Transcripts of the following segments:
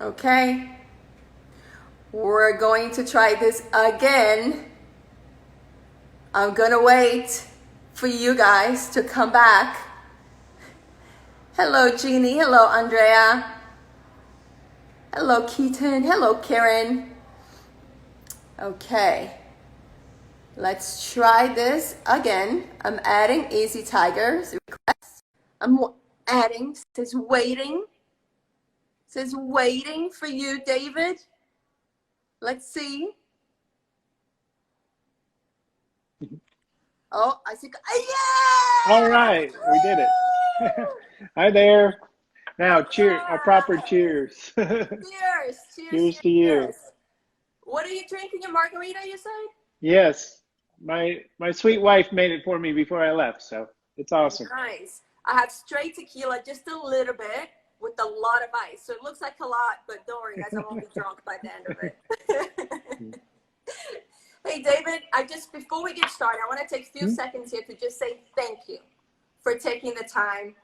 Okay, we're going to try this again. I'm gonna wait for you guys to come back. Hello, Jeannie. Hello, Andrea. Hello, Keaton. Hello, Karen. Okay, let's try this again. I'm adding Easy Tiger's request. I'm adding, says waiting for you, David. Let's see. Oh, I see. All Yeah! right, we did it. Hi there. Now, cheer, a proper Right. cheers. Cheers, cheers, Cheers cheers, to you. cheers. What are you drinking? A margarita, you say? Yes, my sweet wife made it for me before I left, so it's awesome. Nice. I have straight tequila, just a little bit, with a lot of ice. So it looks like a lot, but don't worry, guys, I won't be drunk by the end of it. Hey, David, before we get started, I want to take a few seconds here to just say thank you for taking the time.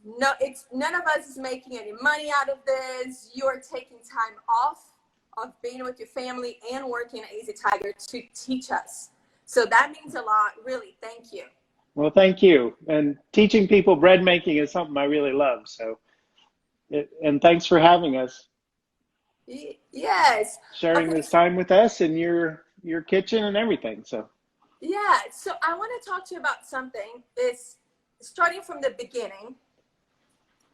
No, none of us is making any money out of this. You are taking time off of being with your family and working at Easy Tiger to teach us. So that means a lot. Really, thank you. Well, thank you. And teaching people bread making is something I really love. So, and thanks for having us, Yes. sharing Okay. this time with us in your kitchen and everything. So, Yeah. So I want to talk to you about something. Is starting from the beginning.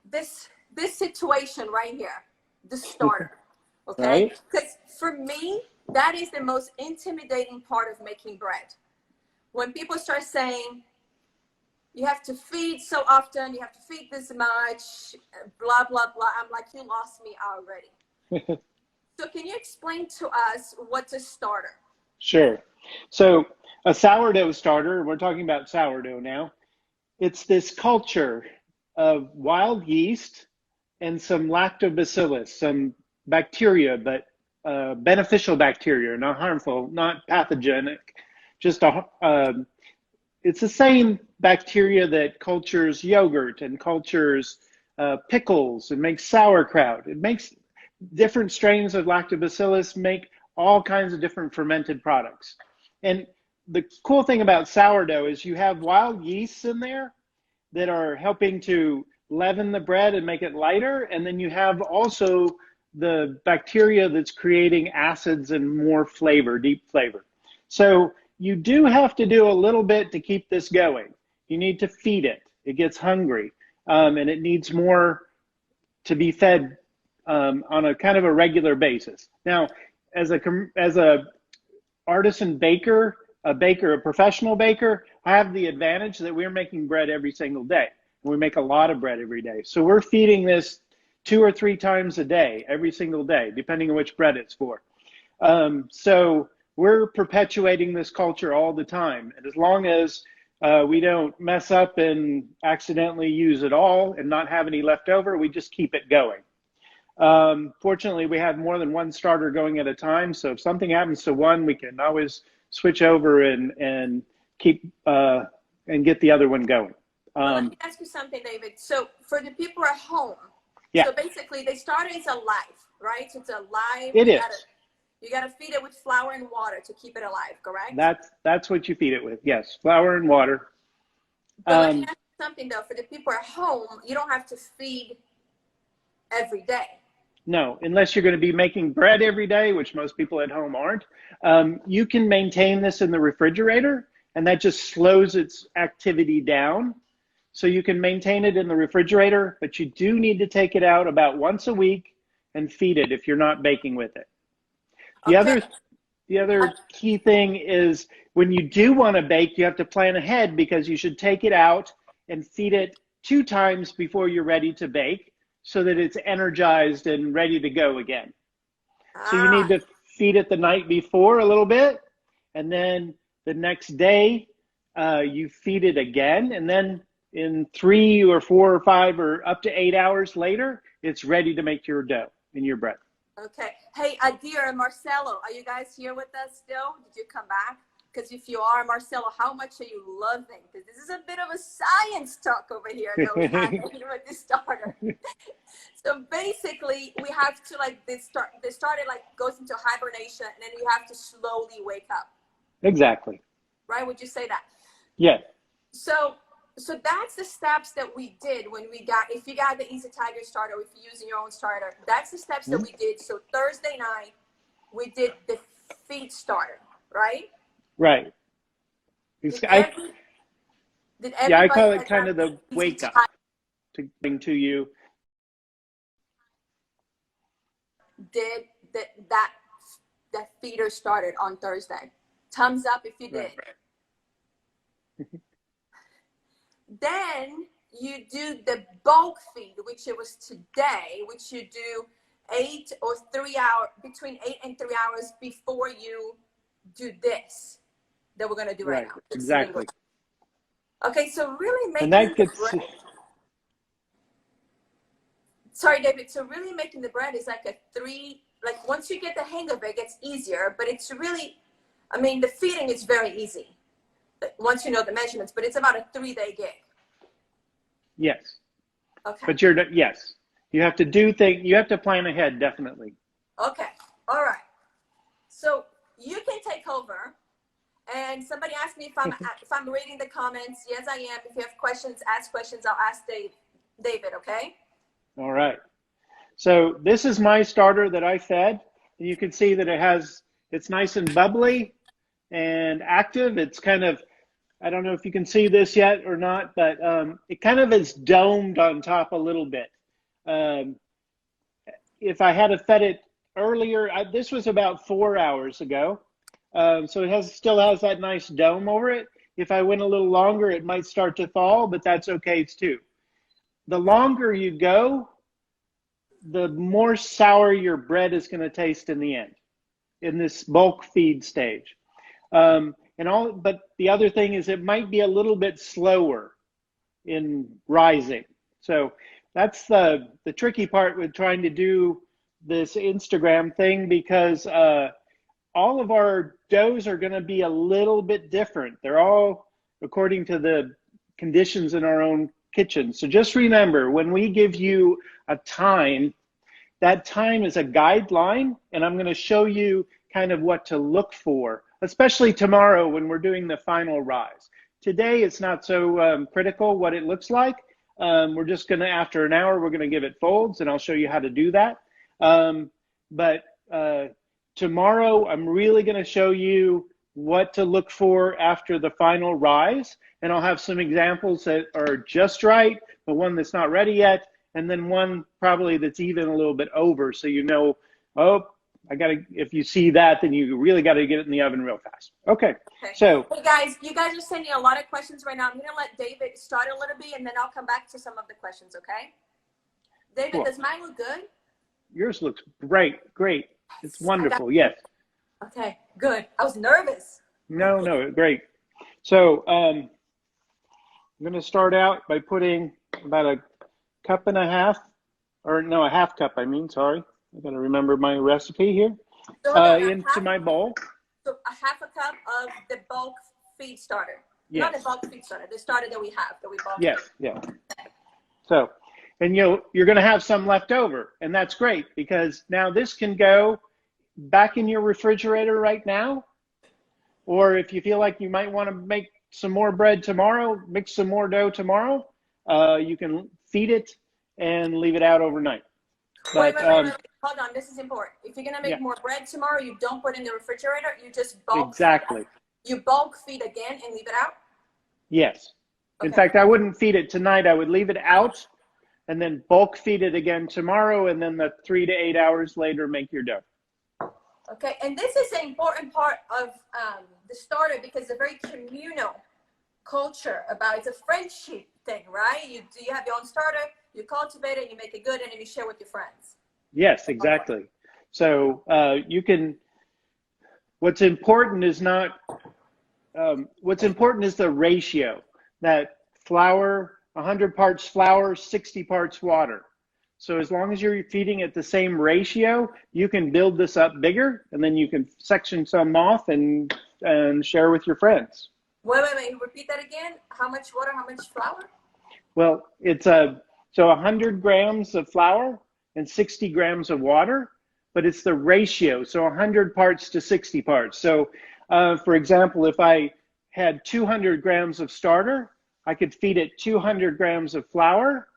This situation right here, the starter. Okay. right? Because for me, that is the most intimidating part of making bread. When people start saying, you have to feed so often, you have to feed this much, blah, blah, blah. I'm like, you lost me already. So can you explain to us what's a starter? Sure. So, a sourdough starter, we're talking about sourdough now. It's this culture of wild yeast and some lactobacillus, some bacteria, but beneficial bacteria, not harmful, not pathogenic. Just it's the same bacteria that cultures yogurt and cultures pickles and makes sauerkraut. It makes different strains of lactobacillus make all kinds of different fermented products. And the cool thing about sourdough is you have wild yeasts in there that are helping to leaven the bread and make it lighter. And then you have also the bacteria that's creating acids and more flavor, deep flavor. So you do have to do a little bit to keep this going. You need to feed it. It gets hungry, and it needs more to be fed on a kind of a regular basis. Now, as a artisan baker, a professional baker, I have the advantage that we're making bread every single day. We make a lot of bread every day. So we're feeding this 2 or 3 times a day, every single day, depending on which bread it's for. So we're perpetuating this culture all the time. And as long as we don't mess up and accidentally use it all and not have any left over, we just keep it going. Fortunately, we have more than one starter going at a time. So if something happens to one, we can always switch over and keep and get the other one going. Well, let me ask you something, David. So for the people at home, Yeah, so basically they started as alive, right? So it's alive. it is. You gotta feed it with flour and water to keep it alive, correct? That's what you feed it with. Yes, flour and water. But let me ask you something though. For the people at home, you don't have to feed every day. No, unless you're going to be making bread every day, which most people at home aren't. You can maintain this in the refrigerator, and that just slows its activity down. So you can maintain it in the refrigerator, but you do need to take it out about once a week and feed it if you're not baking with it. The Okay. other the other key thing is when you do want to bake, you have to plan ahead because you should take it out and feed it 2 times before you're ready to bake so that it's energized and ready to go again. So you need Ah, to feed it the night before a little bit, and then the next day you feed it again, and then in 3 or 4 or 5 or up to 8 hours later, it's ready to make your dough and your bread. okay. Hey, Adir and Marcelo, are you guys here with us still? Did you come back? Because if you are, Marcelo, how much are you loving? Because this is a bit of a science talk over here that we had with the starter. So basically, we have to like they started like goes into hibernation, and then you have to slowly wake up. Exactly. Right? Would you say that? Yeah. So that's the steps that we did when we got. If you got the Easy Tiger starter, if you're using your own starter, that's the steps that we did. So Thursday night, we did the feed starter, right? Right. I call it kind of the wake up to bring to you. Did that feeder started on Thursday? Thumbs up if you did. Right. Then you do the bulk feed, which it was today, which you do 8 or 3 hours, between 8 and 3 hours before you do this that we're gonna do right now. Exactly. Okay, so really making and that the gets. bread. Sorry, David. So really making the bread is like a 3. Like once you get the hang of it, it gets easier. But it's really, I mean, the feeding is very easy once you know the measurements. But it's about a 3-day gig. Yes. Okay. But yes, you have to you have to plan ahead, definitely. Okay. All right. So you can take over. And somebody asked me if I'm reading the comments. Yes, I am. If you have questions, ask questions. I'll ask David, okay? All right. So this is my starter that I fed. And you can see that it's nice and bubbly and active. It's kind of, I don't know if you can see this yet or not, but it kind of is domed on top a little bit. If I had fed it earlier, this was about 4 hours ago. So it still has that nice dome over it. If I went a little longer, it might start to thaw, but that's okay too. The longer you go, the more sour your bread is going to taste in the end, in this bulk feed stage. But the other thing is it might be a little bit slower in rising. So that's the tricky part with trying to do this Instagram thing, because all of our doughs are going to be a little bit different. They're all according to the conditions in our own kitchen. So just remember, when we give you a time, that time is a guideline, and I'm going to show you kind of what to look for, especially tomorrow when we're doing the final rise. Today, it's not so critical what it looks like. We're just going to, after an hour, we're going to give it folds, and I'll show you how to do that. Tomorrow, I'm really going to show you what to look for after the final rise. And I'll have some examples that are just right, but one that's not ready yet, and then one probably that's even a little bit over. So you know, if you see that, then you really got to get it in the oven real fast. Okay. So. Hey guys, you guys are sending a lot of questions right now. I'm going to let David start a little bit, and then I'll come back to some of the questions, okay? David, cool. Does mine look good? Yours looks great. It's wonderful. Yes. Okay, good. I was nervous. No, great. So I'm going to start out by putting about a cup and a half, a half cup, sorry. I got to remember my recipe here. So into my bowl. So a half a cup of the bulk feed starter. Yes. Not the bulk feed starter, the starter that we have, that we bought. Yes, yeah. So, and you're going to have some left over, and that's great, because now this can go back in your refrigerator right now, or if you feel like you might want to make some more bread tomorrow, mix some more dough tomorrow, you can feed it and leave it out overnight. Wait. Hold on, this is important. If you're going to make more bread tomorrow, you don't put it in the refrigerator, you just bulk Exactly. feed. You bulk feed again and leave it out? Yes. Okay. In fact, I wouldn't feed it tonight. I would leave it out and then bulk feed it again tomorrow, and then 3 to 8 hours later, make your dough. Okay, and this is an important part of the starter, because it's a very communal culture it's a friendship thing, right? You have your own starter, you cultivate it, you make it good, and then you share with your friends. Yes, exactly. So what's important is the ratio. That flour, 100 parts flour, 60 parts water. So as long as you're feeding it the same ratio, you can build this up bigger, and then you can section some off and share with your friends. Wait. Repeat that again. How much water, how much flour? Well, it's so 100 grams of flour and 60 grams of water, but it's the ratio. So 100 parts to 60 parts. So for example, if I had 200 grams of starter, I could feed it 200 grams of flour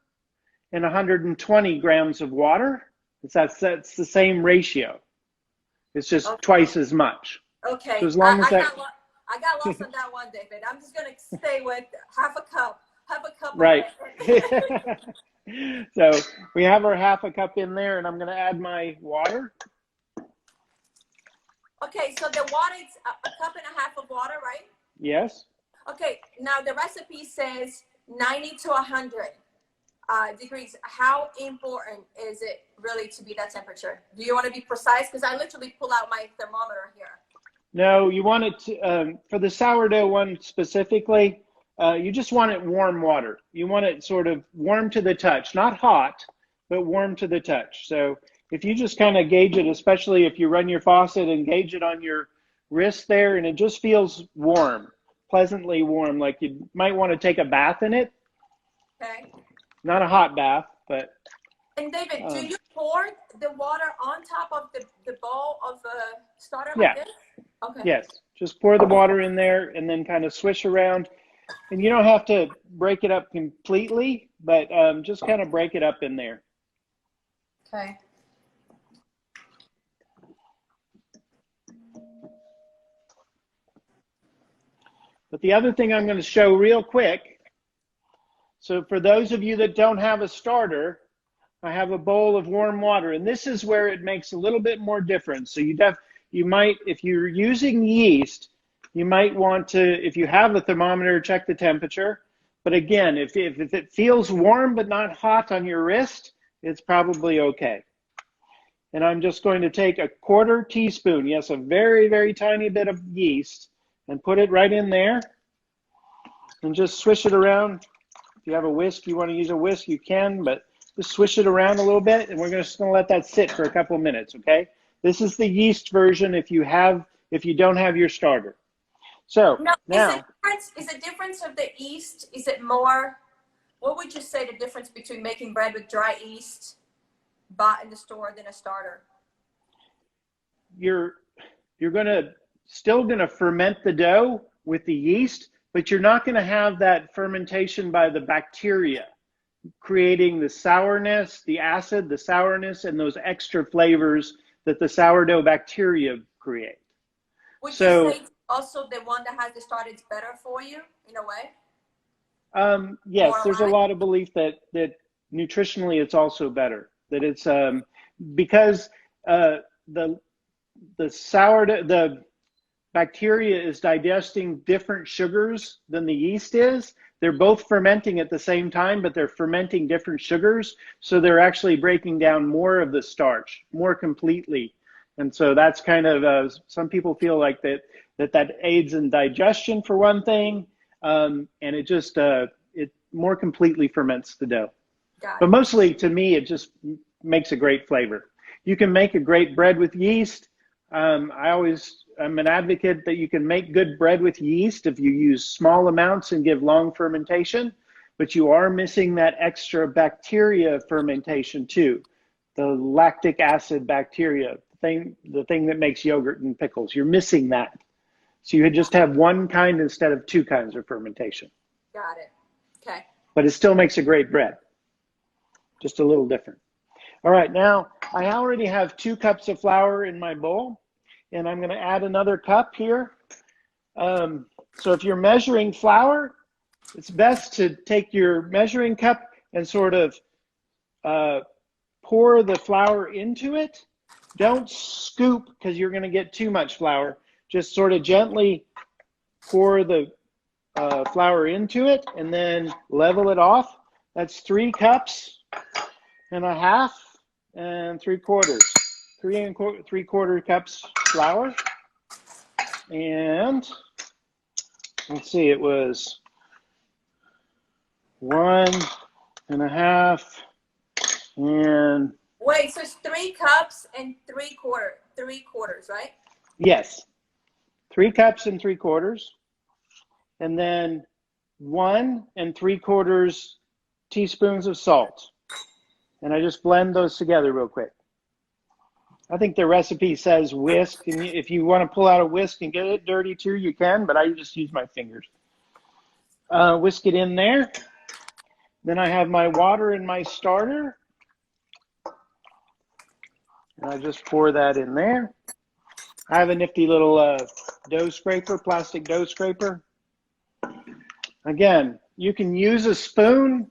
and 120 grams of water. That's the same ratio. It's just twice as much. Okay. So as long as I got lost on that one, David. I'm just going to stay with half a cup. Right. So we have our half a cup in there, and I'm going to add my water. Okay, so the water is a cup and a half of water, right? Yes. Okay, now the recipe says 90 to 100 degrees. How important is it really to be that temperature? Do you want to be precise? Because I literally pull out my thermometer here. No, you want it to, for the sourdough one specifically, you just want it warm water. You want it sort of warm to the touch, not hot, but warm to the touch. So if you just kind of gauge it, especially if you run your faucet and gauge it on your wrist there, and it just feels warm, pleasantly warm, like you might want to take a bath in it. Okay. Not a hot bath, but. And David, do you pour the water on top of the bowl of the starter Yeah. like this? Okay. Yes, just pour the water in there and then kind of swish around. And you don't have to break it up completely, but just kind of break it up in there. Okay. But the other thing I'm going to show real quick, so for those of you that don't have a starter, I have a bowl of warm water, and this is where it makes a little bit more difference. So you might, if you're using yeast, you might want to, if you have a thermometer, check the temperature. But again, if it feels warm but not hot on your wrist, it's probably okay. And I'm just going to take a 1/4 teaspoon, yes, a very, very tiny bit of yeast, and put it right in there and just swish it around. If you have a whisk, you want to use a whisk, you can, but just swish it around a little bit, and we're just going to let that sit for a couple of minutes, okay? This is the yeast version if you don't have your starter. So now, is the difference of the yeast, is it more, what would you say the difference between making bread with dry yeast bought in the store than a starter? You're still gonna ferment the dough with the yeast, but you're not gonna have that fermentation by the bacteria, creating the sourness, the acid, the sourness, and those extra flavors that the sourdough bacteria create. Would you say also the one that has the starter is better for you in a way? Yes, there's a lot of belief that nutritionally it's also better. That it's because the sourdough, the bacteria is digesting different sugars than the yeast is. They're both fermenting at the same time, but they're fermenting different sugars. So they're actually breaking down more of the starch more completely. And so that's kind of, some people feel like that aids in digestion for one thing. And it just, it more completely ferments the dough. But mostly to me, it just makes a great flavor. You can make a great bread with yeast. I'm an advocate that you can make good bread with yeast if you use small amounts and give long fermentation, but you are missing that extra bacteria fermentation too. The lactic acid bacteria, the thing that makes yogurt and pickles, you're missing that. So you just have one kind instead of two kinds of fermentation. Got it. Okay. But it still makes a great bread. Just a little different. All right, now I already have 2 cups of flour in my bowl, and I'm going to add another cup here. So if you're measuring flour, it's best to take your measuring cup and sort of pour the flour into it. Don't scoop because you're going to get too much flour. Just sort of gently pour the flour into it and then level it off. That's 3 cups and a half and 3/4. 3 3/4 cups flour. And let's see, it was 1 1/2 and. Wait, so it's 3 cups and 3/4, right? Yes, 3 cups and 3/4, and then 1 3/4 teaspoons of salt, And I just blend those together real quick. I think the recipe says whisk, and if you want to pull out a whisk and get it dirty too, you can, but I just use my fingers. Whisk it in there. Then I have my water in my starter. And I just pour that in there. I have a nifty little dough scraper, plastic dough scraper. Again, you can use a spoon.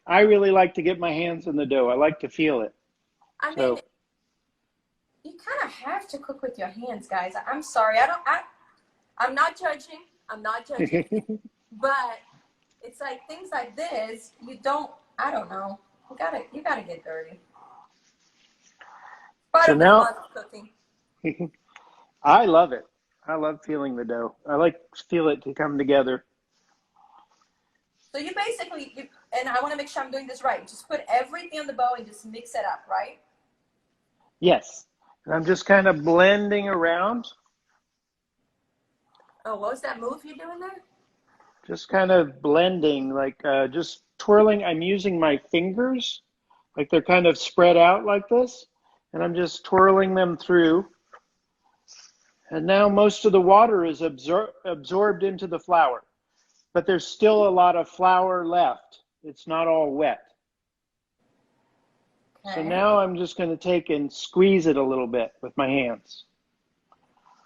I really like to get my hands in the dough. I like to feel it. I mean, you kind of have to cook with your hands, guys. I'm sorry. I'm not judging. I'm not judging. But it's like things like this, I don't know. You gotta get dirty. Part of the fun of cooking. I love it. I love feeling the dough. I like to feel it to come together. So you basically, and I want to make sure I'm doing this right. Just put everything on the bowl and just mix it up, right? Yes. And I'm just kind of blending around. Oh, what was that move you're doing there? Just kind of blending, like just twirling. I'm using my fingers, like they're kind of spread out like this. And I'm just twirling them through. And now most of the water is absorbed into the flour. But there's still a lot of flour left. It's not all wet. Okay. So now I'm just going to take and squeeze it a little bit with my hands.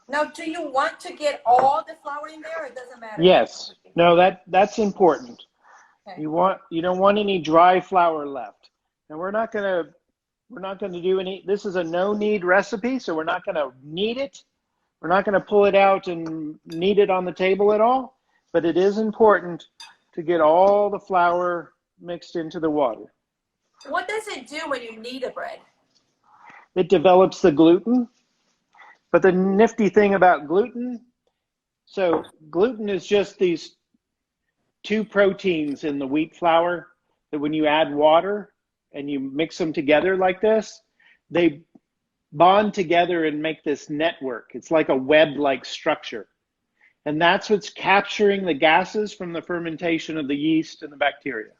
Now, do you want to get all the flour in there, or it doesn't matter? Yes. No, that's important. Okay. You don't want any dry flour left. And we're not going to do any. This is a no knead recipe, so we're not going to knead it. We're not going to pull it out and knead it on the table at all. But it is important to get all the flour mixed into the water. What does it do when you knead a bread? It develops the gluten. But the nifty thing about gluten, so gluten is just these two proteins in the wheat flour that when you add water and you mix them together like this, they bond together and make this network. It's like a web-like structure. And that's what's capturing the gases from the fermentation of the yeast and the bacteria.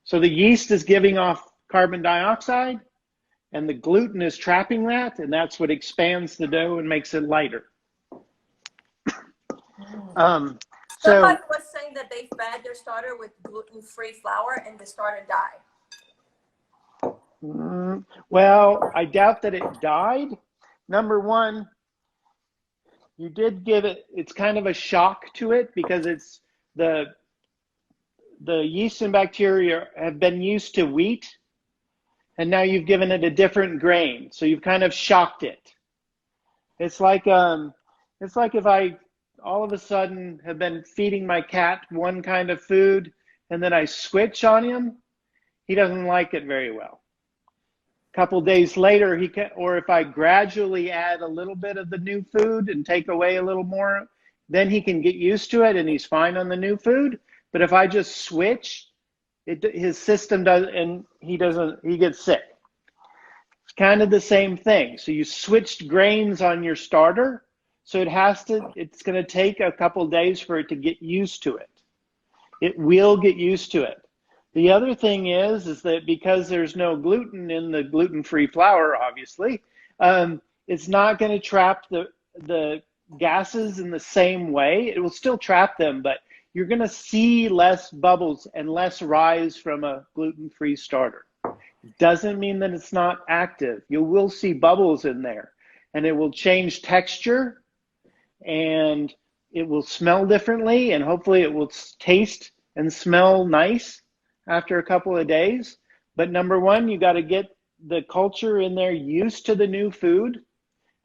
So the yeast is giving off carbon dioxide, and the gluten is trapping that, and that's what expands the dough and makes it lighter. Somebody was saying that they fed their starter with gluten-free flour and the starter died. Well, I doubt that it died. Number one, you did give it's kind of a shock to it because it's the yeast and bacteria have been used to wheat, and now you've given it a different grain, so you've kind of shocked it. It's like if I all of a sudden have been feeding my cat one kind of food, and then I switch on him, he doesn't like it very well. Couple days later, or if I gradually add a little bit of the new food and take away a little more, then he can get used to it and he's fine on the new food. But if I just switch, his system does, and he gets sick. It's kind of the same thing. So you switched grains on your starter, so it's going to take a couple days for it to get used to it. It will get used to it. The other thing is that because there's no gluten in the gluten-free flour, obviously, it's not going to trap the gases in the same way. It will still trap them, but you're going to see less bubbles and less rise from a gluten-free starter. It doesn't mean that it's not active. You will see bubbles in there, and it will change texture, and it will smell differently, and hopefully it will taste and smell nice after a couple of days. But number one, you got to get the culture in there used to the new food.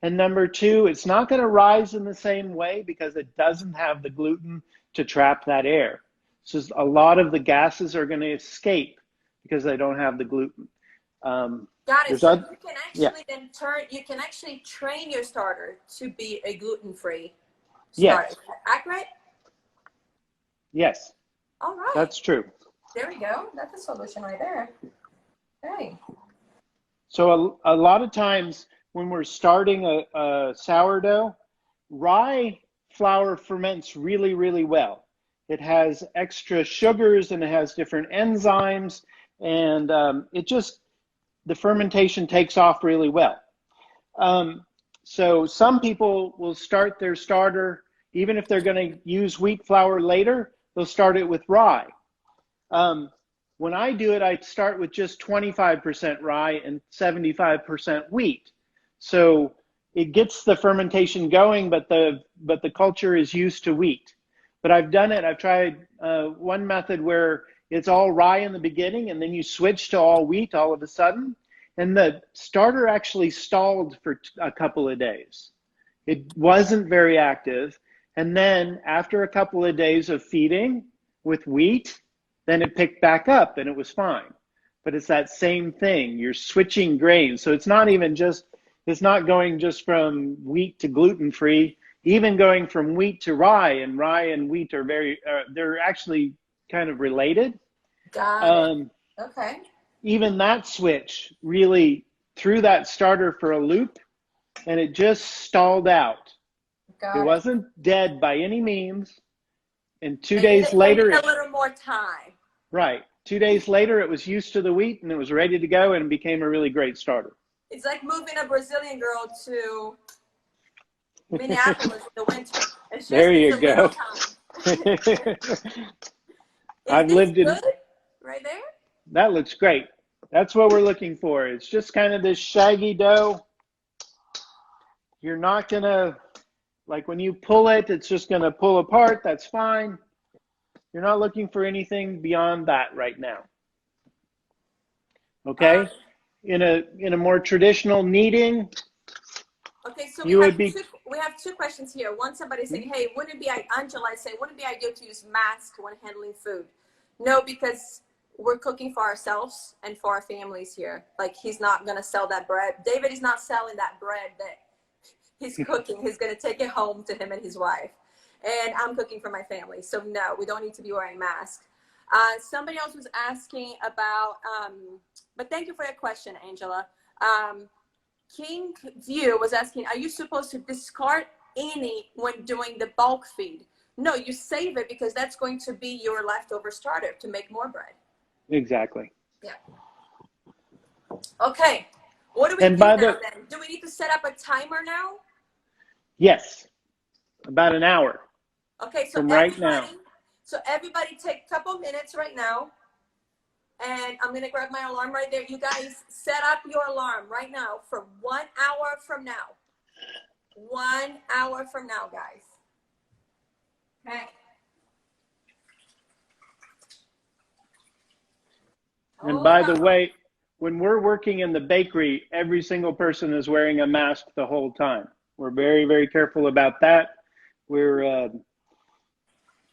And number two, it's not going to rise in the same way because it doesn't have the gluten to trap that air. So a lot of the gases are going to escape because they don't have the gluten. Got it. So you can actually you can actually train your starter to be a gluten-free starter. Yes. Accurate? Yes. All right. That's true. There we go. That's a solution right there. Okay. So a lot of times when we're starting a sourdough, rye flour ferments really, really well. It has extra sugars and it has different enzymes, and the fermentation takes off really well. So some people will start their starter, even if they're going to use wheat flour later, they'll start it with rye. When I do it, I start with just 25% rye and 75% wheat. So it gets the fermentation going, but the culture is used to wheat. But I've tried one method where it's all rye in the beginning and then you switch to all wheat all of a sudden. And the starter actually stalled for a couple of days. It wasn't very active. And then after a couple of days of feeding with wheat, then it picked back up and it was fine. But it's that same thing. You're switching grains. So it's not going just from wheat to gluten-free, even going from wheat to rye and wheat are they're actually kind of related. Got it. Okay. Even that switch really threw that starter for a loop and it just stalled out. It wasn't dead by any means. And 2 days later, a little more time. Right. 2 days later, it was used to the wheat and it was ready to go and became a really great starter. It's like moving a Brazilian girl to Minneapolis in the winter. There you go. I've lived in right there. That looks great. That's what we're looking for. It's just kind of this shaggy dough. You're not going to, like when you pull it, it's just going to pull apart. That's fine. You're not looking for anything beyond that right now. Okay? In a more traditional kneading. Okay, so we have two questions here. One, somebody saying, hey, Angela is saying, wouldn't it be ideal to use mask when handling food? No, because we're cooking for ourselves and for our families here. Like, he's not going to sell that bread. David is not selling that bread that he's cooking. He's going to take it home to him and his wife. And I'm cooking for my family. So no, we don't need to be wearing masks. Somebody else was asking about, but thank you for your question, Angela. King View was asking, are you supposed to discard any when doing the bulk feed? No, you save it because that's going to be your leftover starter to make more bread. Exactly. Yeah. Okay. What do we do now then? Do we need to set up a timer now? Yes. About an hour. Okay, so everybody take a couple minutes right now. And I'm going to grab my alarm right there. You guys set up your alarm right now for 1 hour from now. 1 hour from now, guys. Okay. And by the way, when we're working in the bakery, every single person is wearing a mask the whole time. We're very, very careful about that. We're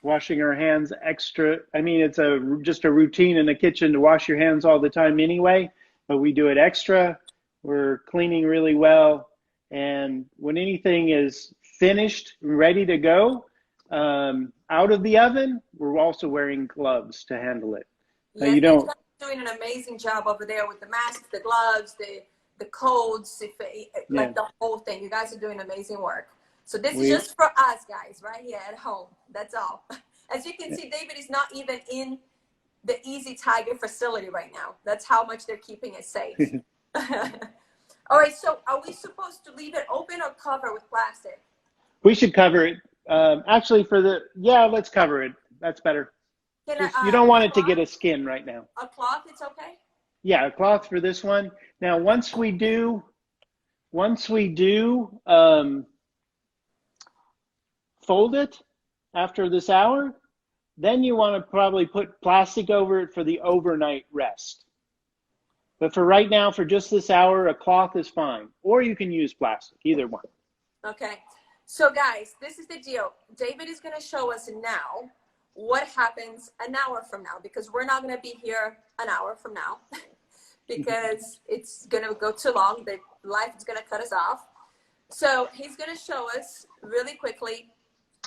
washing our hands extra. I mean, it's just a routine in the kitchen to wash your hands all the time anyway, but we do it extra. We're cleaning really well. And when anything is finished, ready to go, out of the oven, we're also wearing gloves to handle it. Yes, you don't. Doing an amazing job over there with the masks, the gloves, the codes, like the whole thing. You guys are doing amazing work. So this is just for us guys right here at home. That's all. As you can see, David is not even in the Easy Tiger facility right now. That's how much they're keeping it safe. All right, so are we supposed to leave it open or cover with plastic? We should cover it. Actually, let's cover it. That's better. You don't want it to get a skin right now. A cloth, it's okay? Yeah, a cloth for this one. Now, once we do fold it after this hour, then you want to probably put plastic over it for the overnight rest. But for right now, for just this hour, a cloth is fine. Or you can use plastic, either one. Okay. So guys, this is the deal. David is going to show us now what happens an hour from now, because we're not going to be here an hour from now because it's going to go too long. The life is going to cut us off. So he's going to show us really quickly.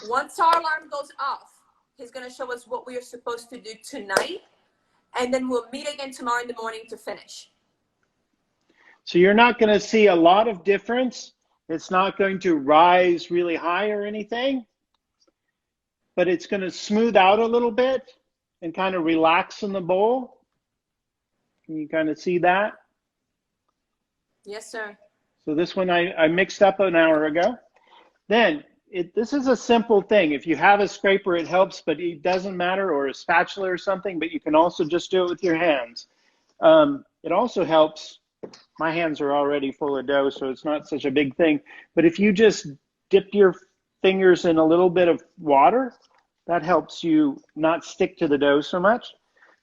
Once our alarm goes off, he's going to show us what we are supposed to do tonight. And then we'll meet again tomorrow in the morning to finish. So you're not going to see a lot of difference. It's not going to rise really high or anything, but it's going to smooth out a little bit and kind of relax in the bowl. Can you kind of see that? Yes, sir. So this one I mixed up an hour ago. Then this is a simple thing. If you have a scraper, it helps, but it doesn't matter, or a spatula or something, but you can also just do it with your hands. It also helps. My hands are already full of dough, so it's not such a big thing. But if you just dip your fingers in a little bit of water, that helps you not stick to the dough so much.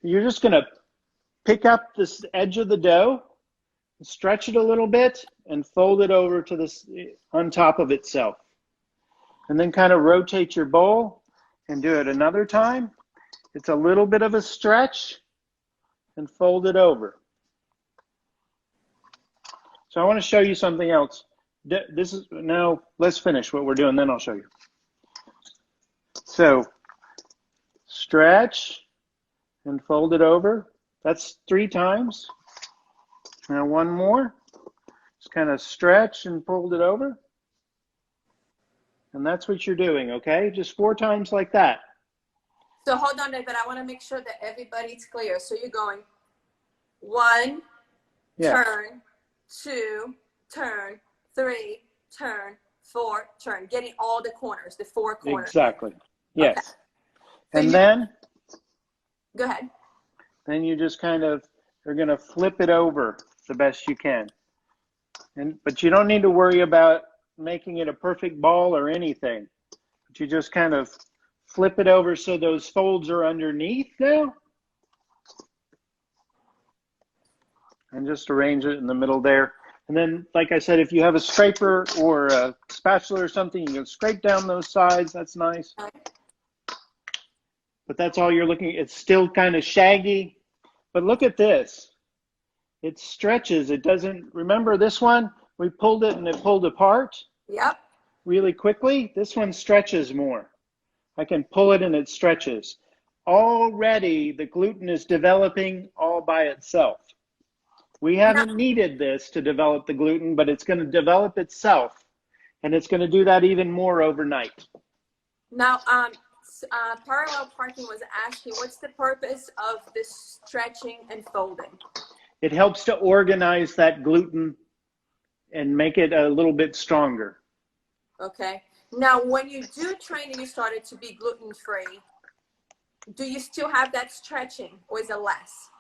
You're just going to pick up this edge of the dough, stretch it a little bit, and fold it over to this on top of itself. And then kind of rotate your bowl and do it another time. It's a little bit of a stretch and fold it over. So I want to show you something else. This is now, let's finish what we're doing, then I'll show you. So stretch and fold it over. That's 3 times. Now one more. Just kind of stretch and fold it over. And that's what you're doing, okay? Just 4 times like that. So hold on, David. I want to make sure that everybody's clear. So you're going 1, turn, 2, turn, 3, turn, 4, turn. Getting all the corners, the 4 corners. Exactly. Yes. Okay. So and then go ahead. Then you just kind of are going to flip it over the best you can. But you don't need to worry about making it a perfect ball or anything. But you just kind of flip it over so those folds are underneath now. And just arrange it in the middle there. And then, like I said, if you have a scraper or a spatula or something, you can scrape down those sides. That's nice. But that's all you're looking at. It's still kind of shaggy. But look at this. It stretches. It doesn't, remember this one? We pulled it and it pulled apart. Yep. Really quickly. This one stretches more. I can pull it and it stretches. Already the gluten is developing all by itself. We haven't needed this to develop the gluten, but it's going to develop itself. And it's going to do that even more overnight. Now, Parallel Parking was asking, what's the purpose of this stretching and folding? It helps to organize that gluten and make it a little bit stronger. Okay. Now, when you do train and you started to be gluten-free, do you still have that stretching, or is it less?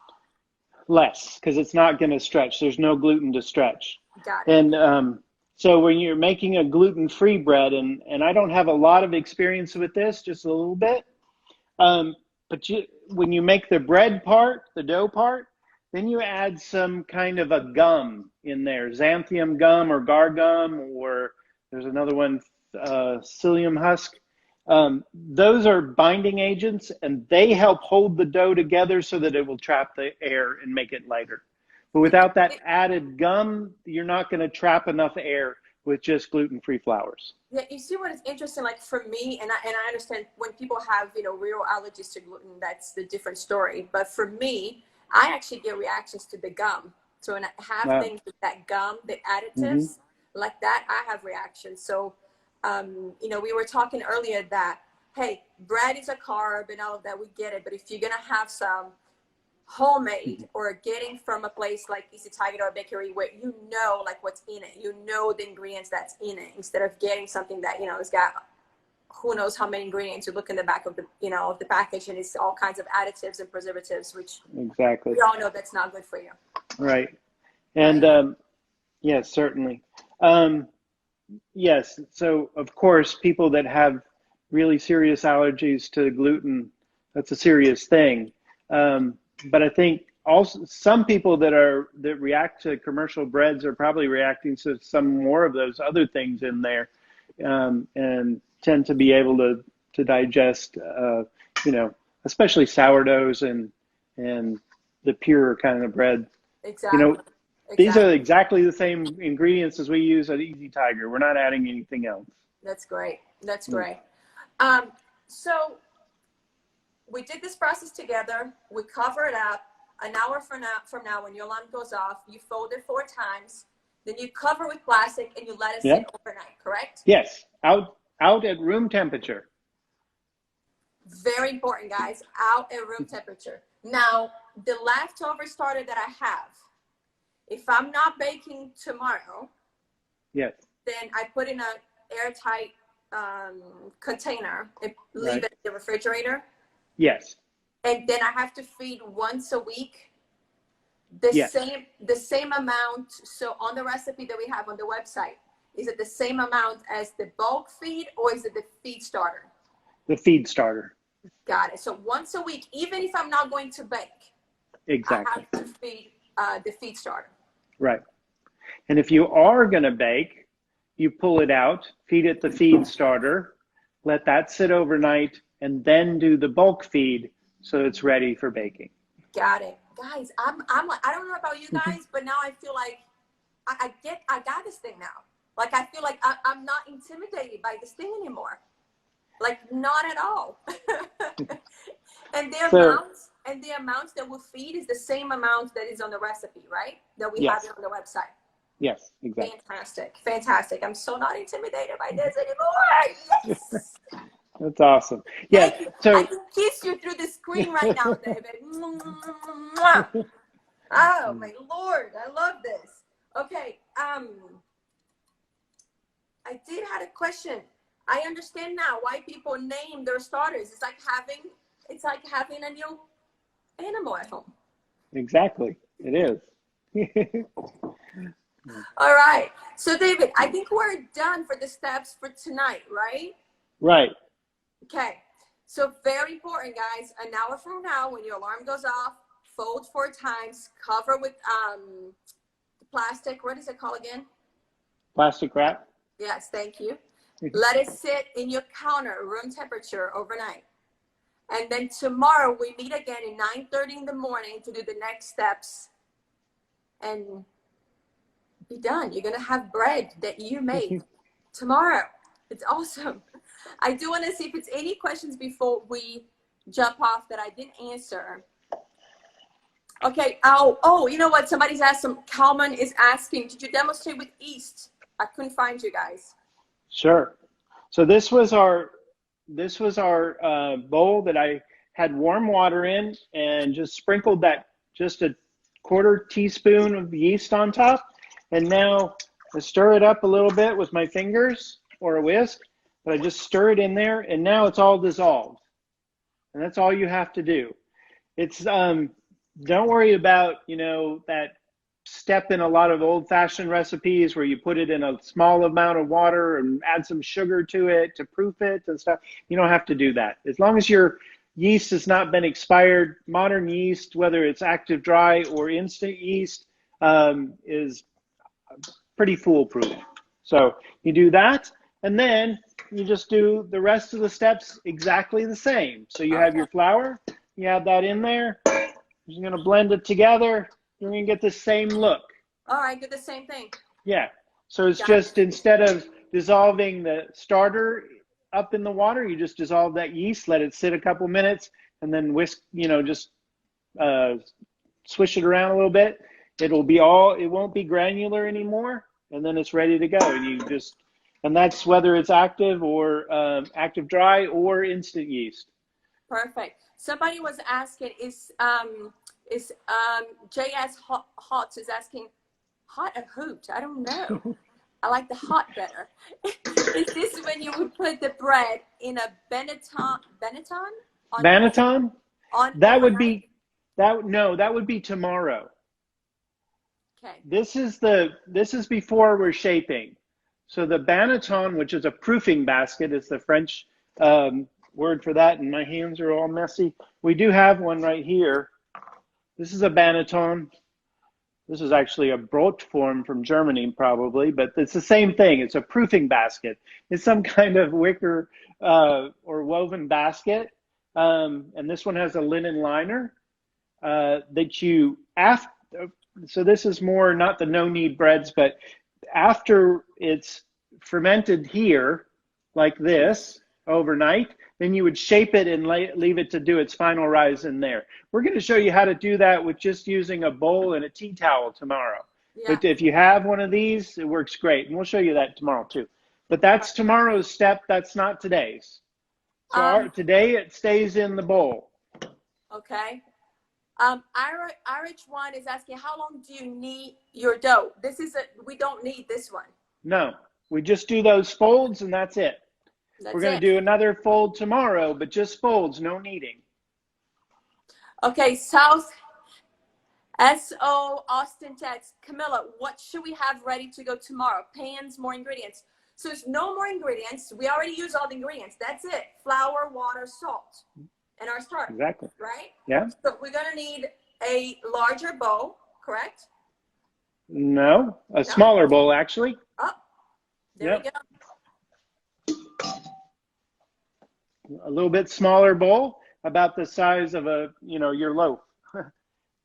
Less, because it's not going to stretch. There's no gluten to stretch. Got it. And so when you're making a gluten-free bread, and I don't have a lot of experience with this, just a little bit, but when you make the bread part, the dough part, then you add some kind of a gum in there, xanthium gum or gar gum, or there's another one, psyllium husk. Those are binding agents, and they help hold the dough together so that it will trap the air and make it lighter. But without that added gum, you're not going to trap enough air with just gluten-free flours. Yeah, you see what is interesting, like for me, and I understand when people have, real allergies to gluten, that's the different story. But for me, I actually get reactions to the gum. So when I have things with that gum, the additives, like that, I have reactions. So, we were talking earlier that, hey, bread is a carb and all of that, we get it. But if you're going to have some homemade or getting from a place like Easy Tiger or a bakery where like what's in it, the ingredients that's in it, instead of getting something that, it's got who knows how many ingredients. You look in the back of the, of the package and it's all kinds of additives and preservatives, which exactly we all know that's not good for you. Right. And yes, certainly. Yes. So of course, people that have really serious allergies to gluten, that's a serious thing. But I think also some people that react to commercial breads are probably reacting to some more of those other things in there, and tend to be able to digest, especially sourdoughs and the pure kind of bread. Exactly. These are exactly the same ingredients as we use at Easy Tiger. We're not adding anything else. That's great. That's great. So we did this process together. We cover it up. An hour from now, when your alarm goes off, you fold it 4 times. Then you cover with plastic and you let it sit overnight, correct? Yes, out at room temperature. Very important, guys, out at room temperature. Now, the leftover starter that I have, if I'm not baking tomorrow, Yes. then I put in a airtight container and leave it in the refrigerator. Yes. And then I have to feed once a week. The same amount. So on the recipe that we have on the website, is it the same amount as the bulk feed, or is it the feed starter? The feed starter. Got it. So once a week, even if I'm not going to bake, Exactly. I have to feed the feed starter. Right. And if you are going to bake, you pull it out, feed it the feed starter, let that sit overnight, and then do the bulk feed so it's ready for baking. Got it. Guys, I'm like, I don't know about you guys, but now I feel like I got this thing now. Like, I feel like I'm not intimidated by this thing anymore. Like, not at all. And the amounts that we feed is the same amount that is on the recipe, right? That we have it on the website. Yes, exactly. Fantastic. Fantastic. I'm so not intimidated by this anymore. Yes. That's awesome. Yeah. So I can kiss you through the screen right now, David. Oh my Lord, I love this. Okay. I did have a question. I understand now why people name their starters. It's like having a new animal at home. Exactly. It is. All right. So David, I think we're done for the steps for tonight, right? Right. Okay. So very important, guys. An hour from now, when your alarm goes off, fold 4 times, cover with plastic. What is it called again? Plastic wrap. Yes, thank you. Let it sit in your counter, room temperature, overnight. And then tomorrow we meet again at 9:30 in the morning to do the next steps and be done. You're going to have bread that you made tomorrow. It's awesome. I do want to see if it's any questions before we jump off that I didn't answer. Okay. Oh, you know what? Somebody's asked Kalman is asking, did you demonstrate with yeast? I couldn't find you guys. Sure. So this was our bowl that I had warm water in and just sprinkled that just a 1/4 teaspoon of yeast on top. And now I stir it up a little bit with my fingers or a whisk, but I just stir it in there and now it's all dissolved. And that's all you have to do. It's, don't worry about, that step in a lot of old-fashioned recipes where you put it in a small amount of water and add some sugar to it to proof it and stuff. You don't have to do that. As long as your yeast has not been expired, modern yeast, whether it's active dry or instant yeast, is pretty foolproof. So you do that, and then you just do the rest of the steps exactly the same. So you have your flour, you add that in there, you're going to blend it together. You're going to get the same look. All right, do the same thing. Yeah. So it's just instead of dissolving the starter up in the water, you just dissolve that yeast, let it sit a couple minutes, and then whisk, just swish it around a little bit. It won't be granular anymore, and then it's ready to go. And that's whether it's active or active dry or instant yeast. Perfect. Somebody was asking, is JS Hot is asking, hot or hoot? I don't know. I like the hot better. Is this when you would put the bread in a Benetton? Benetton? That would be tomorrow. Okay. This is before we're shaping. So the Benetton, which is a proofing basket, is the French word for that, and my hands are all messy. We do have one right here. This is a Benetton. This is actually a brot form from Germany, probably, but it's the same thing. It's a proofing basket. It's some kind of wicker or woven basket, and this one has a linen liner that you so this is more not the no-knead breads, but after it's fermented here, like this, overnight, then you would shape it and leave it to do its final rise in there. We're going to show you how to do that with just using a bowl and a tea towel tomorrow. Yeah. But if you have one of these, it works great. And we'll show you that tomorrow too. But that's tomorrow's step. That's not today's. So today it stays in the bowl. Okay. Irish one is asking, how long do you knead your dough? We don't need this one. No, we just do those folds and that's it. We're going to do another fold tomorrow, but just folds, no kneading. Okay, South SO Austin text, Camila, what should we have ready to go tomorrow? Pans, more ingredients. So there's no more ingredients. We already used all the ingredients. That's it. Flour, water, salt, and our starter. Exactly. Right? Yeah. So we're going to need a larger bowl, correct? No, a smaller bowl, actually. Oh, there we go. A little bit smaller bowl, about the size of your loaf.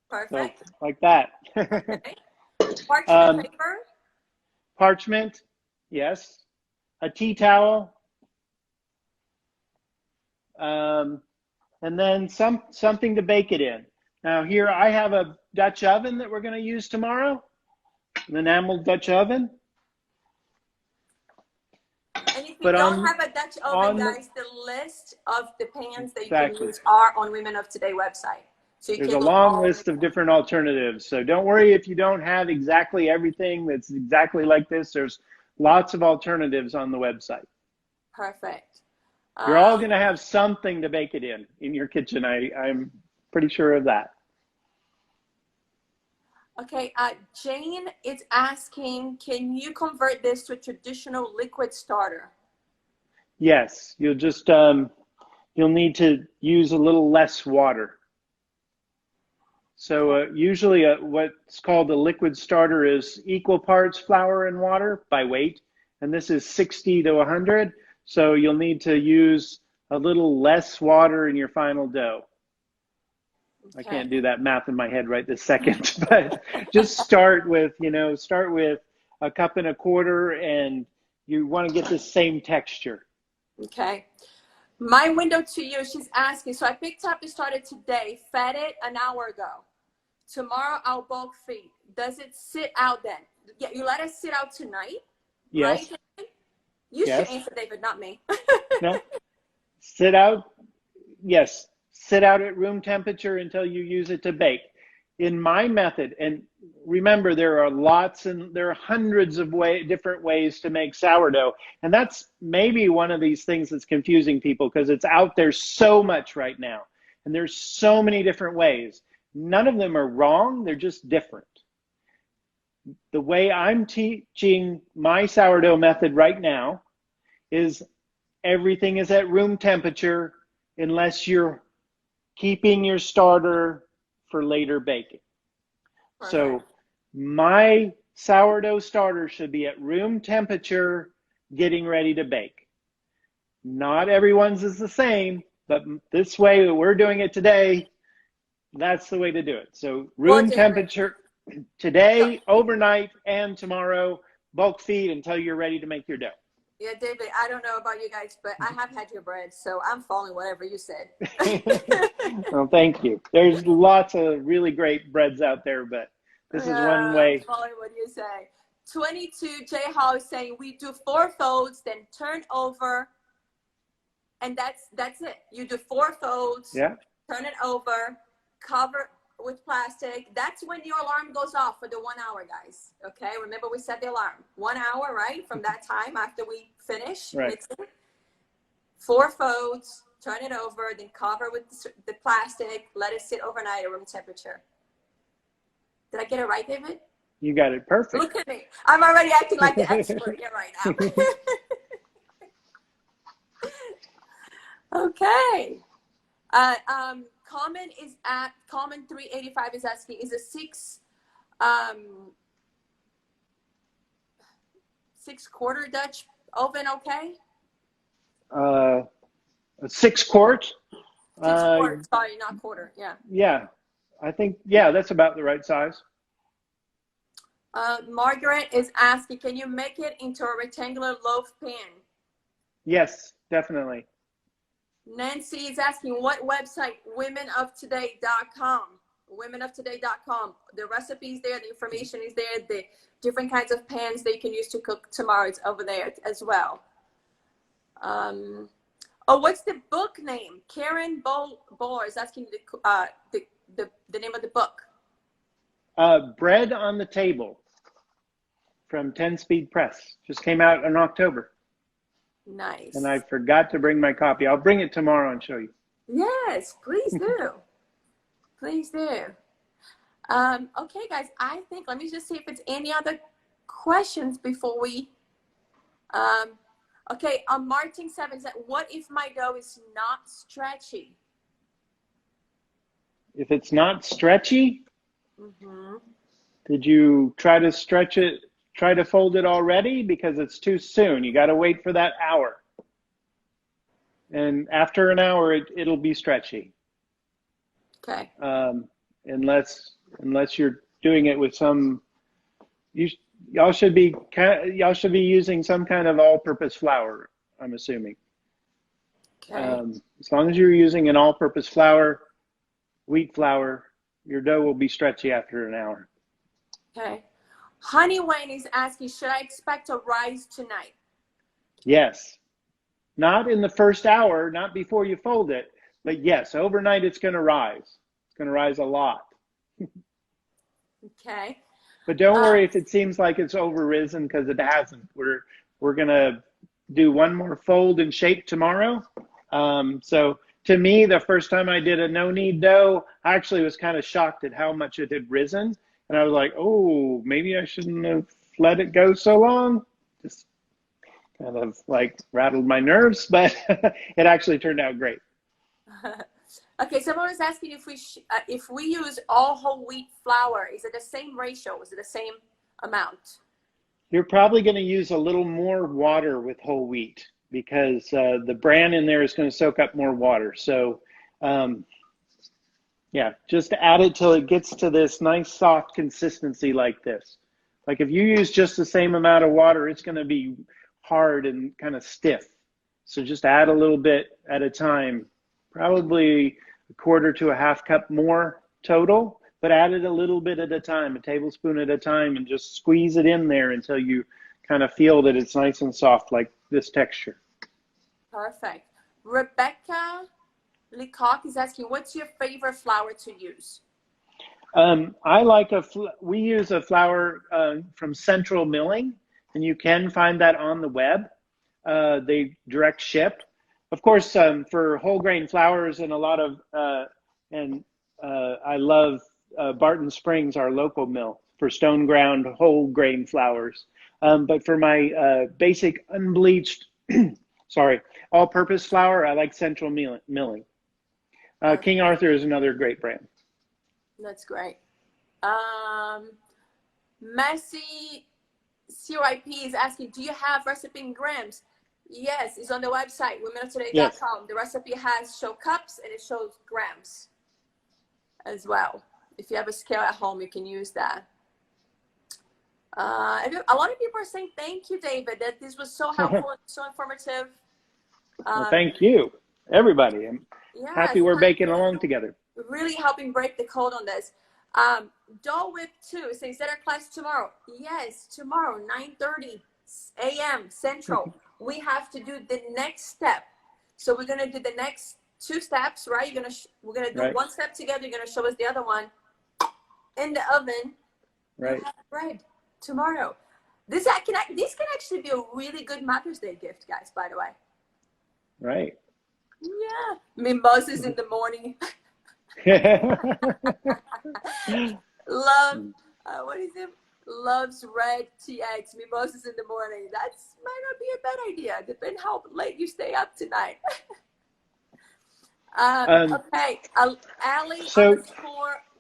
Perfect. So, like that. Okay. Parchment paper. Parchment, yes. A tea towel. And then something to bake it in. Now here I have a Dutch oven that we're going to use tomorrow. An enameled Dutch oven. And if you don't have a Dutch oven, guys, the list of the pans that you can use are on Women of Today website. So there's a long list of different alternatives. So don't worry if you don't have exactly everything that's exactly like this. There's lots of alternatives on the website. Perfect. You're all going to have something to bake it in your kitchen. I'm pretty sure of that. Okay, Jane is asking, can you convert this to a traditional liquid starter? Yes, you'll just you'll need to use a little less water. So usually what's called a liquid starter is equal parts flour and water by weight, and this is 60 to 100. So you'll need to use a little less water in your final dough. Okay. I can't do that math in my head right this second, but just start with a cup and a quarter, and you want to get the same texture. Okay. My window to you, she's asking, so I picked up the starter today, fed it an hour ago. Tomorrow I'll bulk feed. Does it sit out then? Yeah, you let it sit out tonight? Yes. Right? You should answer, David, not me. No. Sit out. Yes. Sit out at room temperature until you use it to bake. In my method, and remember there are hundreds of different ways to make sourdough, and that's maybe one of these things that's confusing people because it's out there so much right now, and there's so many different ways. None of them are wrong, they're just different. The way I'm teaching my sourdough method right now is everything is at room temperature unless you're keeping your starter for later baking. Perfect. So my sourdough starter should be at room temperature getting ready to bake. Not everyone's is the same, but this way that we're doing it today, that's the way to do it. So room temperature today, overnight, and tomorrow, bulk feed until you're ready to make your dough. Yeah, David, I don't know about you guys, but I have had your bread, so I'm following whatever you said. Well, thank you. There's lots of really great breads out there, but this is one way. I'm following what you say. 22, J Hall is saying we do 4 folds, then turn over, and that's it. You do 4 folds, turn it over, cover with plastic. That's when your alarm goes off for the 1 hour, guys. Okay, remember we set the alarm 1 hour, right? From that time after we finish mixing. 4 folds, turn it over, then cover with the plastic, let it sit overnight at room temperature. Did I get it right, David? You got it perfect. Look at me. I'm already acting like the expert here right now. Okay. Common 385 is asking, is a 6-quarter Dutch oven okay? A 6-quart. 6 quarts, sorry, not quarter. Yeah. Yeah, I think that's about the right size. Margaret is asking, can you make it into a rectangular loaf pan? Yes, definitely. Nancy is asking, what website? Womenoftoday.com. Womenoftoday.com. The recipe is there. The information is there. The different kinds of pans that you can use to cook tomorrow. It's over there as well. What's the book name? Karen Boller is asking the name of the book? Bread on the Table from 10 Speed Press. Just came out in October. Nice. And I forgot to bring my copy. I'll bring it tomorrow and show you. Yes, please do. Please do. Okay, guys, I think, let me just see if it's any other questions before we, okay, Martin 7 said, what if my dough is not stretchy? If it's not stretchy, Mm-hmm. did you try to stretch it, try to fold it already? Because it's too soon. You got to wait for that hour. And after an hour, it'll be stretchy. Okay. Unless you're doing it with some, y'all should be using some kind of all-purpose flour, I'm assuming. Okay. As long as you're using an all-purpose flour, wheat flour, your dough will be stretchy after an hour. Okay. Honey Wayne is asking, should I expect a rise tonight? Yes. Not in the first hour, not before you fold it, but yes, overnight it's going to rise. It's going to rise a lot. Okay. But don't worry if it seems like it's overrisen, because it hasn't. We're going to do one more fold and shape tomorrow. So to me, the first time I did a no-knead dough, I actually was kind of shocked at how much it had risen. And I was like, oh, maybe I shouldn't have let it go so long. Just kind of like rattled my nerves, but it actually turned out great. Okay, someone was asking if we use all whole wheat flour, is it the same ratio? Is it the same amount? You're probably going to use a little more water with whole wheat, because the bran in there is going to soak up more water. So yeah, just add it till it gets to this nice soft consistency like this. Like if you use just the same amount of water, it's going to be hard and kind of stiff. So just add a little bit at a time, probably a quarter to a half cup more total, but add it a little bit at a time, a tablespoon at a time, and just squeeze it in there until you kind of feel that it's nice and soft, like this texture. Perfect. Rebecca Lecoq is asking, what's your favorite flour to use? I like we use a flour from Central Milling, and you can find that on the web. They direct ship. Of course, for whole grain flours and a lot of, I love Barton Springs, our local mill, for stone ground whole grain flours. But for my basic unbleached, all-purpose flour, I like Central Milling. King Arthur is another great brand. That's great. Messi CYP is asking, do you have recipe in grams? Yes, it's on the website, womenoftoday.com. Yes. The recipe shows cups and it shows grams as well. If you have a scale at home, you can use that. A lot of people are saying thank you, David, that this was so helpful and so informative. Well, thank you, everybody. I'm happy we're baking along together. Really helping break the code on this. Dough Whip 2 says, is that our class tomorrow? Yes, tomorrow, 9:30 a.m. Central. We have to do the next step. So we're gonna do the next 2 steps, right? We're gonna do one step together. You're gonna show us the other one in the oven. Right. You have bread tomorrow. This can actually be a really good Mother's Day gift, guys. By the way. Right. Yeah. Mimosas in the morning. Love. What is it? Loves red TX, mimosas in the morning. That might not be a bad idea. Depending how late you stay up tonight. Okay. Allie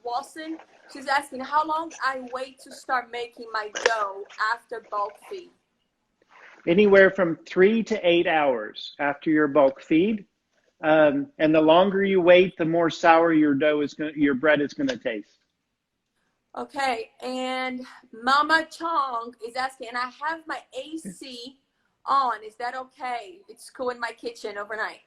_Wilson. She's asking how long I wait to start making my dough after bulk feed. Anywhere from 3 to 8 hours after your bulk feed. And the longer you wait, the more sour your bread is going to taste. Okay, and Mama Chong is asking, and I have my AC on. Is that okay? It's cool in my kitchen overnight.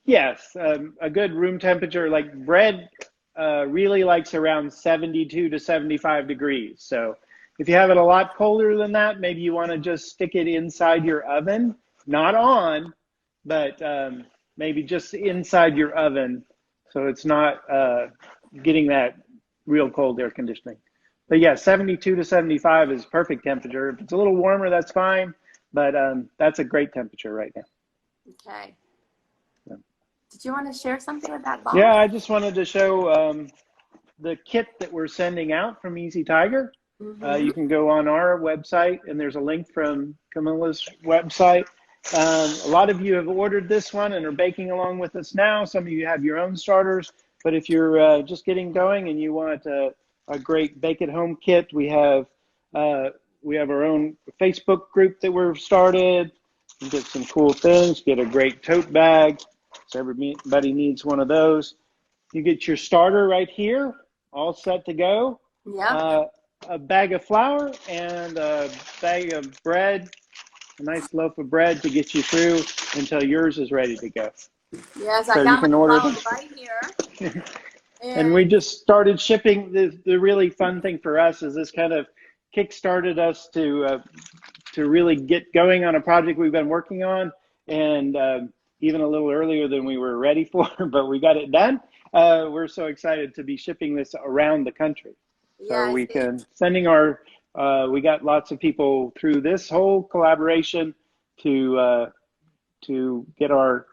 Yes, a good room temperature, like bread really likes around 72 to 75 degrees. So if you have it a lot colder than that, maybe you want to just stick it inside your oven, not on, but maybe just inside your oven, so it's not getting that real cold air conditioning. But yeah, 72 to 75 is perfect temperature. If it's a little warmer, that's fine. But that's a great temperature right now. Okay. Yeah. Did you want to share something with that box? Yeah, I just wanted to show the kit that we're sending out from Easy Tiger. You can go on our website, and there's a link from Camila's website. A lot of you have ordered this one and are baking along with us now. Some of you have your own starters. But if you're just getting going and you want a great bake-at-home kit, we have our own Facebook group that we've started. You get some cool things. Get a great tote bag. So everybody needs one of those. You get your starter right here, all set to go. Yeah. A bag of flour and a bag of bread, a nice loaf of bread to get you through until yours is ready to go. Yes, So I got you can my order flour right here. And we just started shipping. The really fun thing for us is this kind of kick-started us to really get going on a project we've been working on, and even a little earlier than we were ready for, but we got it done. We're so excited to be shipping this around the country. So we can we got lots of people through this whole collaboration to get our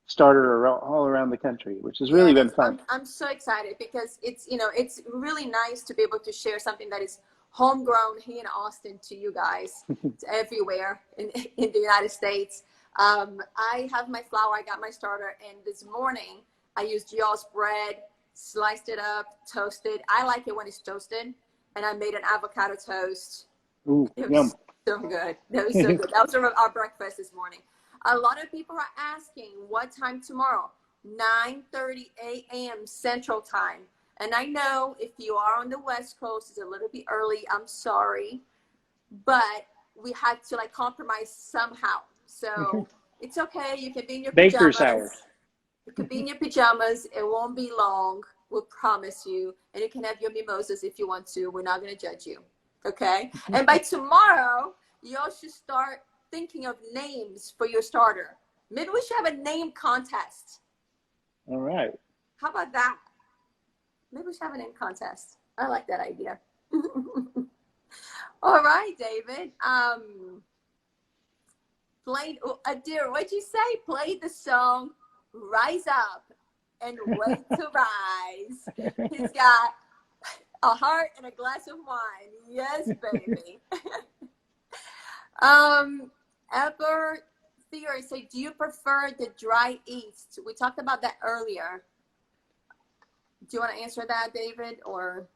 starter all around the country, which has really been fun. I'm so excited because it's really nice to be able to share something that is homegrown here in Austin to you guys everywhere in the United States. I have my flour, I got my starter, and this morning I used y'all's bread, sliced it up, toasted. I like it when it's toasted, and I made an avocado toast. Ooh, it was yum. so good. That was so good. That was our breakfast this morning. A lot of people are asking what time tomorrow. 9:30 a.m. Central Time. And I know if you are on the West Coast, it's a little bit early. I'm sorry. But we had to compromise somehow. So it's okay. You can be in your pajamas. Baker's hours. You can be in your pajamas. It won't be long. We'll promise you. And you can have your mimosas if you want to. We're not going to judge you. Okay? And by tomorrow, y'all should start thinking of names for your starter. Maybe we should have a name contest. All right. How about that? Maybe we should have a name contest. I like that idea. All right, David. Dear, what'd you say? Play the song Rise Up and Wait to Rise. He's got a heart and a glass of wine. Yes, baby. Ever Theory say, do you prefer the dry yeast? We talked about that earlier. Do you want to answer that, David? Or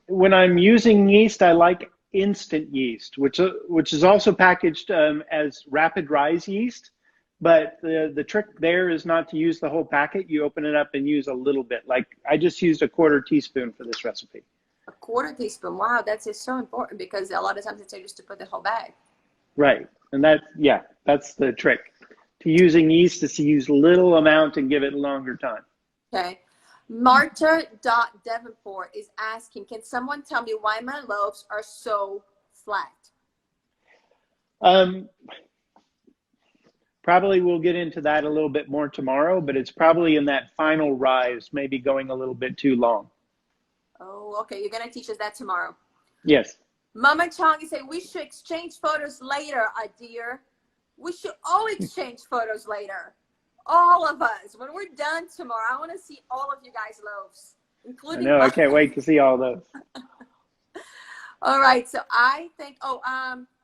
when I'm using yeast, I like instant yeast, which is also packaged as rapid rise yeast. But the trick there is not to use the whole packet. You open it up and use a little bit. Like I just used a 1/4 teaspoon for this recipe. A 1/4 teaspoon. Wow, that's just so important because a lot of times it's just to put the whole bag. Right. And that's the trick. To using yeast is to use little amount and give it a longer time. Okay. Marta.Davenport is asking, can someone tell me why my loaves are so flat? Probably we'll get into that a little bit more tomorrow, but it's probably in that final rise, maybe going a little bit too long. Oh, okay. You're going to teach us that tomorrow. Yes. Mama Chong is saying, we should exchange photos later, dear. We should all exchange photos later. All of us. When we're done tomorrow, I want to see all of you guys' loaves, including I know. I can't wait to see all those. All right. So I think,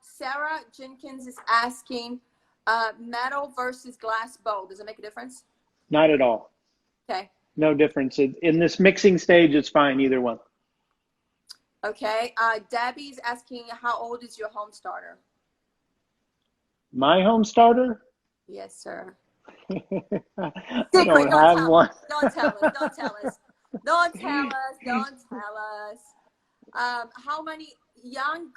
Sarah Jenkins is asking, metal versus glass bowl. Does it make a difference? Not at all. Okay. No difference. In this mixing stage, it's fine, either one. Okay. Debbie's asking, how old is your home starter? My home starter? Yes, sir. I don't have one. Don't tell us. Don't tell us. Don't tell us. Don't tell us. How many young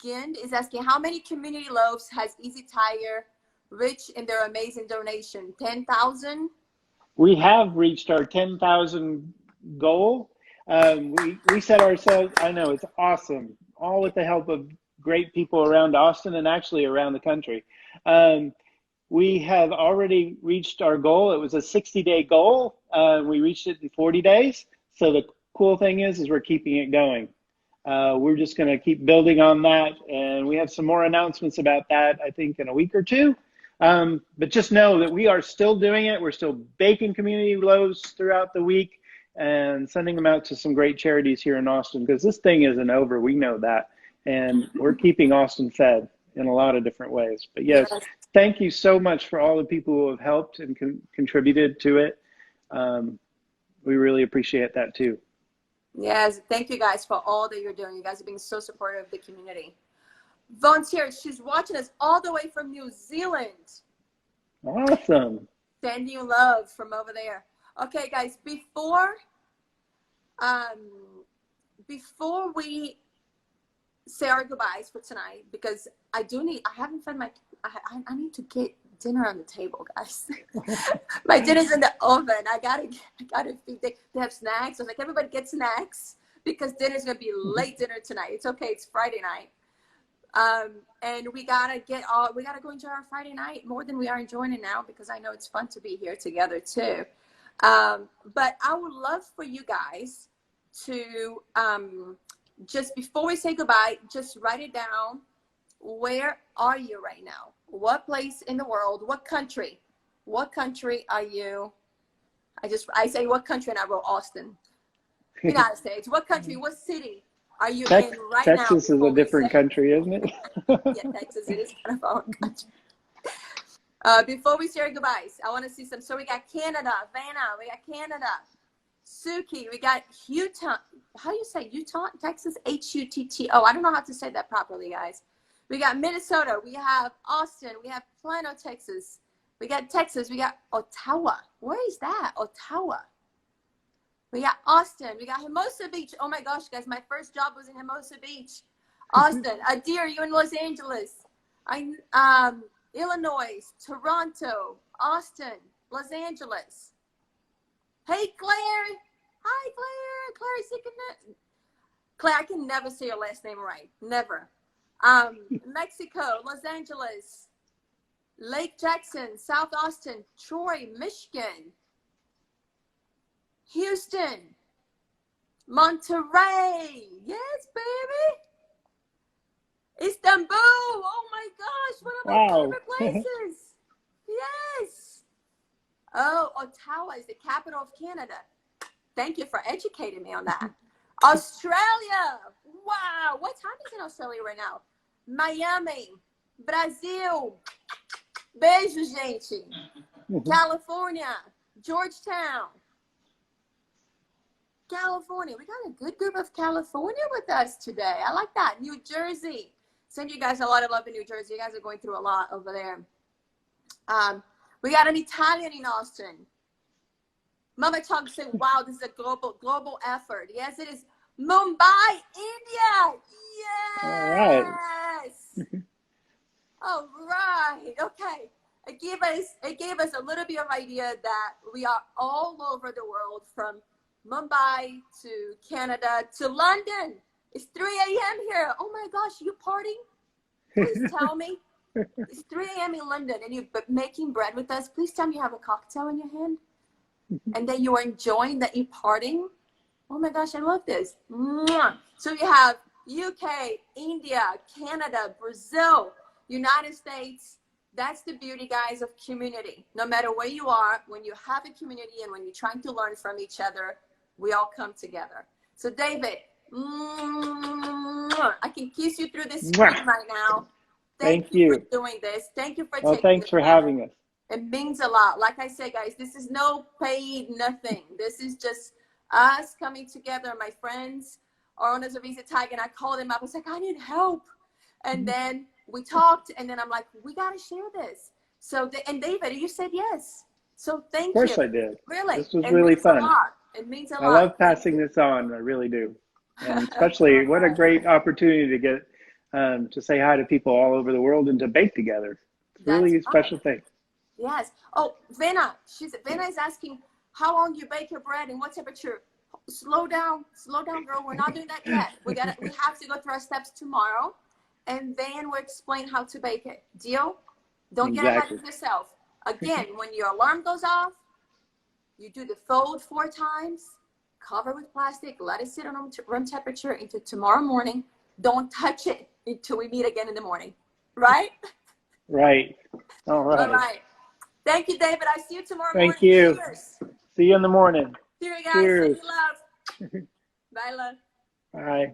Gind is asking, how many community loaves has Easy Tiger reached in their amazing donation? 10,000? We have reached our 10,000 goal. We set ourselves, I know, it's awesome, all with the help of great people around Austin and actually around the country. we have already reached our goal. It was a 60-day goal. We reached it in 40 days. So the cool thing is we're keeping it going. We're just going to keep building on that. And we have some more announcements about that, I think, in a week or two. But just know that we are still doing it. We're still baking community loaves throughout the week and sending them out to some great charities here in Austin, because this thing isn't over. We know that. And we're keeping Austin fed in a lot of different ways. But yes, thank you so much for all the people who have helped and contributed to it. We really appreciate that too. Yes, thank you guys for all that you're doing. You guys are being so supportive of the community. Volunteer, she's watching us all the way from New Zealand. Awesome. Sending you love from over there. Okay, guys, before we say our goodbyes for tonight, because I haven't fed I need to get dinner on the table, guys. My dinner's in the oven. I gotta feed. They have snacks. I was like, everybody get snacks, because dinner's gonna be late dinner tonight. It's okay. It's Friday night. And we gotta go enjoy our Friday night more than we are enjoying it now, because I know it's fun to be here together too. But I would love for you guys to, just before we say goodbye, just write it down. Where are you right now? What place in the world? What country? What country are you? I say what country, and I wrote Austin, United States. What country? What city are you in right now? Texas is a different country, isn't it? Yeah, Texas, it is kind of our country. Before we say our goodbyes, I want to see some. So we got Canada, Vanna, we got Canada, Suki, we got Utah. How do you say Utah, Texas? Hutto. I don't know how to say that properly, guys. We got Minnesota, we have Austin, we have Plano, Texas. We got Texas, we got Ottawa. Where is that? Ottawa. We got Austin, we got Hermosa Beach. Oh my gosh, guys, my first job was in Hermosa Beach. Austin, Adir, you in Los Angeles. Illinois, Toronto, Austin, Los Angeles. Hey, Claire. Hi, Claire. Claire, I can never say your last name right. Never. Mexico, Los Angeles, Lake Jackson, South Austin, Troy, Michigan, Houston, Monterey. Yes, baby. Istanbul. Oh my gosh, one of my favorite places. Yes. Oh, Ottawa is the capital of Canada. Thank you for educating me on that. Australia. Wow. What time is it in Australia right now? Miami. Brasil. Beijo, gente. California. Georgetown. California. We got a good group of California with us today. I like that. New Jersey. Send you guys a lot of love in New Jersey. You guys are going through a lot over there. We got an Italian in Austin. Mama Chong said, wow, this is a global effort. Yes, it is. Mumbai, India. Yes. All right. All right. Okay. It gave us a little bit of idea that we are all over the world, from Mumbai to Canada to London. It's 3 a.m. here. Oh my gosh, you partying? Please tell me. It's 3 a.m. in London and you're making bread with us. Please tell me you have a cocktail in your hand and that you are enjoying, that you're partying. Oh my gosh, I love this. So you have UK, India, Canada, Brazil, United States. That's the beauty, guys, of community. No matter where you are, when you have a community and when you're trying to learn from each other, we all come together. So David, I can kiss you through this screen right now. Thank you for doing this. Thank you for taking thanks for having us. It means a lot. Like I said, guys, this is no paid nothing. This is just us coming together. My friends are owners of Visa Tag, and I called them up. I was like, I need help. And then we talked, and then I'm like, we got to share this. So, and David, you said yes. So thank you. Of course I did. Really. This was really fun. It means a lot. I love passing this on. I really do. And especially what a great opportunity to get to say hi to people all over the world and to bake together. It's really a special thing. Yes. Oh, Vanna is asking how long you bake your bread and what temperature. Slow down, girl. We're not doing that yet. We have to go through our steps tomorrow, and then we'll explain how to bake it. Deal? Don't get ahead Exactly. of yourself. Again, when your alarm goes off, you do the fold 4 times, cover with plastic, let it sit on room temperature until tomorrow morning. Don't touch it until we meet again in the morning. Right? Right. All All right. right. Thank you, David. I see you tomorrow Thank morning. you. Cheers. See you in the morning. Cheers, guys. Send Cheers. you love. Bye, love. Bye.